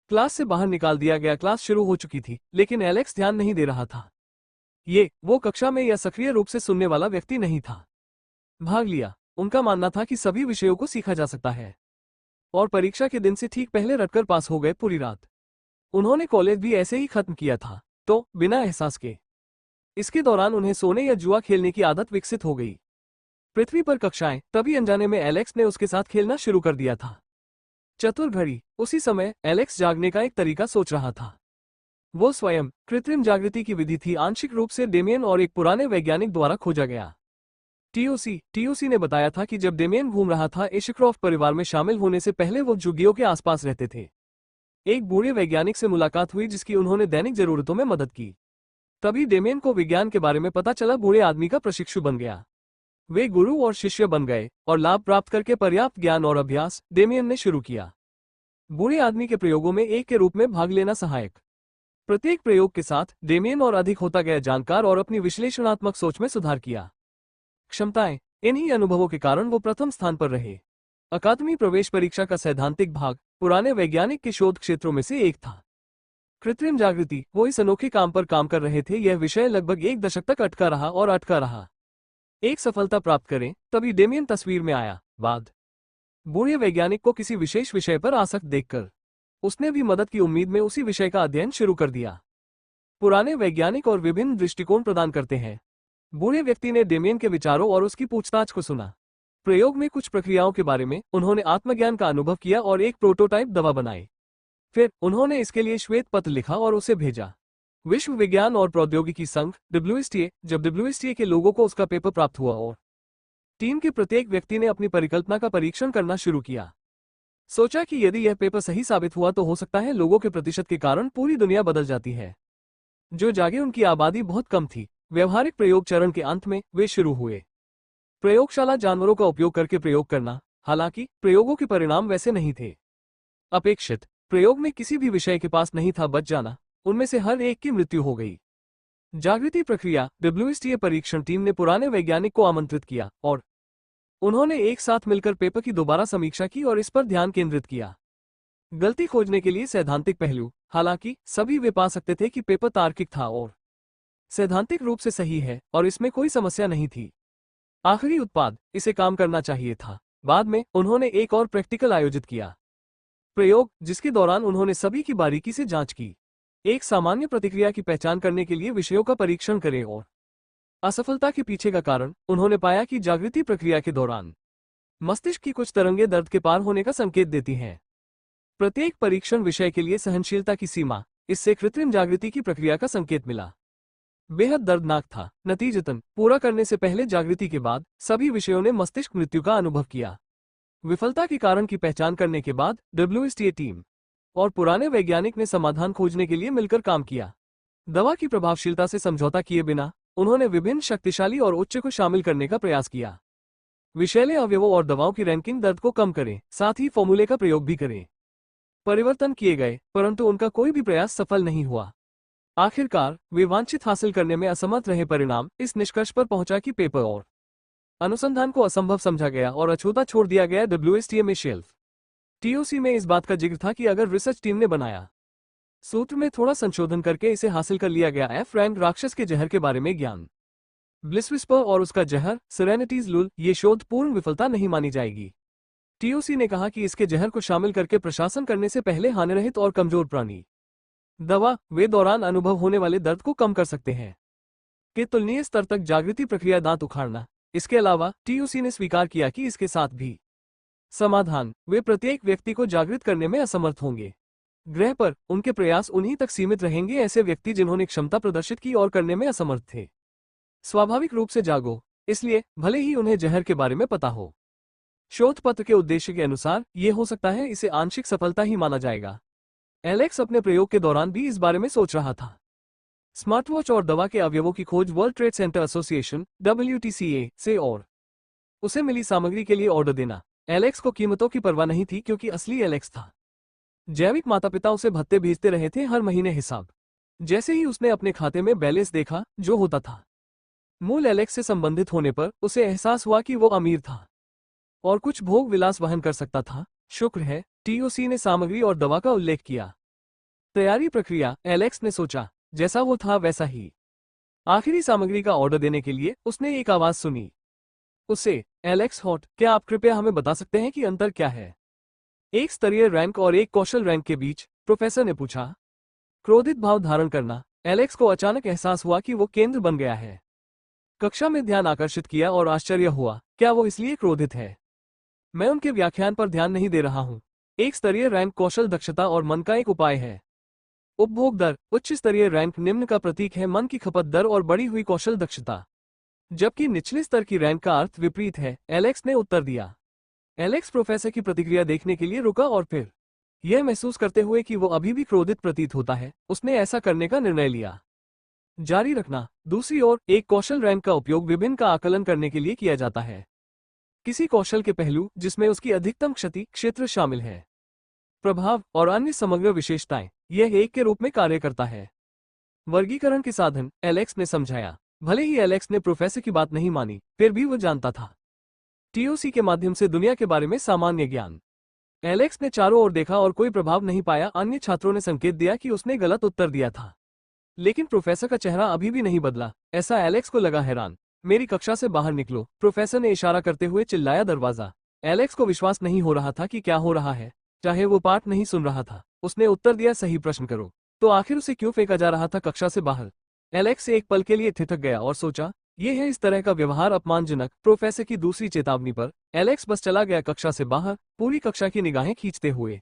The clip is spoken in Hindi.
क्लास से बाहर निकाल दिया गया। क्लास शुरू हो चुकी थी, लेकिन एलेक्स ध्यान नहीं दे रहा था। वो कक्षा में या सक्रिय रूप से सुनने वाला व्यक्ति नहीं था। भाग लिया। उनका मानना था कि सभी विषयों को सीखा जा सकता है और परीक्षा के दिन से ठीक पहले रटकर पास हो गए पूरी रात। उन्होंने कॉलेज भी ऐसे ही खत्म किया था, तो बिना एहसास के। इसके दौरान उन्हें सोने या जुआ खेलने की आदत विकसित हो गई। पृथ्वी पर कक्षाएं, तभी अनजाने में एलेक्स ने उसके साथ खेलना शुरू कर दिया था। चतुर घड़ी। उसी समय एलेक्स जागने का एक तरीका सोच रहा था। वो स्वयं कृत्रिम जागृति की विधि थी, आंशिक रूप से डेमियन और एक पुराने वैज्ञानिक द्वारा खोजा गया। टीओसी ने बताया था कि जब डेमियन घूम रहा था एशक्रॉफ्ट परिवार में शामिल होने से पहले वो झुग्गियों के आसपास रहते थे। एक बूढ़े वैज्ञानिक से मुलाकात हुई जिसकी उन्होंने दैनिक जरूरतों में मदद की। तभी डेमियन को विज्ञान के बारे में पता चला। बूढ़े आदमी का प्रशिक्षु बन गया। वे गुरु और शिष्य बन गए और लाभ प्राप्त करके पर्याप्त ज्ञान और अभ्यास डेमियन ने शुरू किया। बूढ़े आदमी के प्रयोगों में एक के रूप में भाग लेना सहायक। प्रत्येक प्रयोग के साथ डेमियन और अधिक होता गया जानकार और अपनी विश्लेषणात्मक सोच में सुधार किया। क्षमताएं। इन्हीं अनुभवों के कारण वो प्रथम स्थान पर रहे। अकादमी प्रवेश परीक्षा का सैद्धांतिक भाग पुराने वैज्ञानिक के शोध क्षेत्रों में से एक था। कृत्रिम जागृति। वो इस अनोखे काम पर काम कर रहे थे। यह विषय लगभग एक दशक तक अटका रहा और अटका रहा। एक सफलता प्राप्त करें तभी डेमियन तस्वीर में आया। बाद बूढ़े वैज्ञानिक को किसी विशेष विषय पर आसक्त देखकर उसने भी मदद की उम्मीद में उसी विषय का अध्ययन शुरू कर दिया। पुराने वैज्ञानिक और विभिन्न दृष्टिकोण प्रदान करते हैं। बूढ़े व्यक्ति ने डेमियन के विचारों और उसकी पूछताछ को सुना। प्रयोग में कुछ प्रक्रियाओं के बारे में उन्होंने आत्मज्ञान का अनुभव किया और एक प्रोटोटाइप दवा बनाई। फिर उन्होंने इसके लिए श्वेत पत्र लिखा और उसे भेजा। विश्व विज्ञान और प्रौद्योगिकी संघ WSTA। जब WSTA के लोगों को उसका पेपर प्राप्त हुआ और टीम के प्रत्येक व्यक्ति ने अपनी परिकल्पना का परीक्षण करना शुरू किया। सोचा कि यदि यह पेपर सही साबित हुआ तो हो सकता है लोगों के प्रतिशत के कारण पूरी दुनिया बदल जाती है। जो जागे उनकी आबादी बहुत कम थी। व्यवहारिक प्रयोग चरण के अंत में वे शुरू हुए। प्रयोगशाला जानवरों का उपयोग करके प्रयोग करना। हालांकि प्रयोगों के परिणाम वैसे नहीं थे अपेक्षित। प्रयोग में किसी भी विषय के पास नहीं था बच जाना। उनमें से हर एक की मृत्यु हो गई। जागृति प्रक्रिया। WSTA परीक्षण टीम ने पुराने वैज्ञानिक को आमंत्रित किया और उन्होंने एक साथ मिलकर पेपर की दोबारा समीक्षा की और इस पर ध्यान केंद्रित किया। गलती खोजने के लिए सैद्धांतिक पहलू। हालांकि सभी वे पा सकते थे कि पेपर तार्किक था और सैद्धांतिक रूप से सही है और इसमें कोई समस्या नहीं थी। आखिरी उत्पाद। इसे काम करना चाहिए था। बाद में उन्होंने एक और प्रैक्टिकल आयोजित किया। प्रयोग जिसके दौरान उन्होंने सभी की बारीकी से जांच की। एक सामान्य प्रतिक्रिया की पहचान करने के लिए विषयों का परीक्षण करें और असफलता के पीछे का कारण। उन्होंने पाया कि जागृति प्रक्रिया के दौरान मस्तिष्क की कुछ तरंगें दर्द के पार होने का संकेत देती हैं। प्रत्येक परीक्षण विषय के लिए सहनशीलता की सीमा। इससे कृत्रिम जागृति की प्रक्रिया का संकेत मिला। बेहद दर्दनाक था। नतीजतन पूरा करने से पहले जागृति के बाद सभी विषयों ने मस्तिष्क मृत्यु का अनुभव किया। विफलता के कारण की पहचान करने के बाद WSTA टीम और पुराने वैज्ञानिक ने समाधान खोजने के लिए मिलकर काम किया। दवा की प्रभावशीलता से समझौता किए बिना उन्होंने विभिन्न शक्तिशाली और उच्च को शामिल करने का प्रयास किया। विषैले अवयवों और दवाओं की रैंकिंग दर्द को कम करें, साथ ही फॉर्मूले का प्रयोग भी करें। परिवर्तन किए गए, परंतु उनका कोई भी प्रयास सफल नहीं हुआ। आखिरकार वे वांछित हासिल करने में असमर्थ रहे। परिणाम इस निष्कर्ष पर पहुंचा कि पेपर और अनुसंधान को असंभव समझा गया और अछूता छोड़ दिया गया। WSTA में शेल्फ। TOC में इस बात का जिक्र था कि अगर रिसर्च टीम ने बनाया सूत्र में थोड़ा संशोधन करके इसे हासिल कर लिया गया। F रैंक राक्षस के जहर के बारे में ज्ञान। ब्लिस विस्पर और उसका जहर सेरेनिटीज लुल। ये शोध पूर्ण विफलता नहीं मानी जाएगी। TOC ने कहा कि इसके जहर को शामिल करके प्रशासन करने से पहले हानिरहित और कमजोर प्राणी दवा वे दौरान अनुभव होने वाले दर्द को कम कर सकते हैं के तुलनीय स्तर तक जागृति प्रक्रिया दांत उखाड़ना। इसके अलावा TOC ने स्वीकार किया कि इसके साथ भी समाधान वे प्रत्येक व्यक्ति को जागृत करने में असमर्थ होंगे। ग्रह पर उनके प्रयास उन्हीं तक सीमित रहेंगे, ऐसे व्यक्ति जिन्होंने क्षमता प्रदर्शित की और करने में असमर्थ थे। स्वाभाविक रूप से जागो, इसलिए भले ही उन्हें जहर के बारे में पता हो। शोध पत्र के उद्देश्य के अनुसार ये हो सकता है इसे आंशिक सफलता ही माना जाएगा। एलेक्स अपने प्रयोग के दौरान भी इस बारे में सोच रहा था। स्मार्टवॉच और दवा के अवयवों की खोज world trade centre association WTCA से और उसे मिली सामग्री के लिए ऑर्डर देना। एलेक्स को कीमतों की परवाह नहीं थी क्योंकि असली एलेक्स था। जैविक माता पिता उसे भत्ते भेजते रहे थे हर महीने हिसाब। जैसे ही उसने अपने खाते में बैलेंस देखा जो होता था मूल एलेक्स से संबंधित होने पर, उसे एहसास हुआ कि वो अमीर था और कुछ भोग विलास वहन कर सकता था। शुक्र है TOC ने सामग्री और दवा का उल्लेख किया। तैयारी प्रक्रिया, एलेक्स ने सोचा। जैसा वो था वैसा ही। आखिरी सामग्री का ऑर्डर देने के लिए उसने एक आवाज सुनी। उसे, एलेक्स हॉट, क्या आप कृपया हमें बता सकते हैं कि अंतर क्या है? एक स्तरीय रैंक और एक कौशल रैंक के बीच, प्रोफेसर ने पूछा। क्रोधित भाव धारण करना, एलेक्स को अचानक एहसास हुआ कि वो केंद्र बन गया है। कक्षा में ध्यान आकर्षित किया और आश्चर्य हुआ, क्या वो इसलिए क्रोधित है? मैं उनके व्याख्यान पर ध्यान नहीं दे रहा हूँ। एक स्तरीय रैंक कौशल दक्षता और मन का एक उपाय है। उपभोग दर, उच्च स्तरीय रैंक निम्न का प्रतीक है मन की खपत दर और बढ़ी हुई कौशल दक्षता। जबकि निचले स्तर की रैंक का अर्थ विपरीत है, एलेक्स ने उत्तर दिया। एलेक्स प्रोफेसर की प्रतिक्रिया देखने के लिए रुका और फिर, यह महसूस करते हुए कि वो अभी भी क्रोधित प्रतीत होता है, उसने ऐसा करने का निर्णय लिया। जारी रखना। दूसरी ओर, एक कौशल रैंक का उपयोग विभिन्न का आकलन करने के लिए किया जाता है। किसी कौशल के पहलू जिसमें उसकी अधिकतम क्षति क्षेत्र शामिल है, प्रभाव और अन्य समग्र विशेषताएं, यह एक के रूप में कार्य करता है। वर्गीकरण के साधन, एलेक्स ने समझाया। भले ही एलेक्स ने प्रोफेसर की बात नहीं मानी, फिर भी वो जानता था। टीओसी के माध्यम से दुनिया के बारे में सामान्य ज्ञान। एलेक्स ने चारों ओर देखा और कोई प्रभाव नहीं पाया। अन्य छात्रों ने संकेत दिया कि उसने गलत उत्तर दिया था, लेकिन प्रोफेसर का चेहरा अभी भी नहीं बदला। ऐसा एलेक्स को लगा। हैरान, मेरी कक्षा से बाहर निकलो, प्रोफेसर ने इशारा करते हुए चिल्लाया। दरवाजा। एलेक्स को विश्वास नहीं हो रहा था कि क्या हो रहा है। चाहे वो पाठ नहीं सुन रहा था, उसने उत्तर दिया, सही प्रश्न करो। तो आखिर उसे क्यों फेंका जा रहा था कक्षा से बाहर? एलेक्स एक पल के लिए ठिठक गया और सोचा, ये है इस तरह का व्यवहार अपमानजनक। प्रोफेसर की दूसरी चेतावनी पर एलेक्स बस चला गया कक्षा से बाहर, पूरी कक्षा की निगाहें खींचते हुए।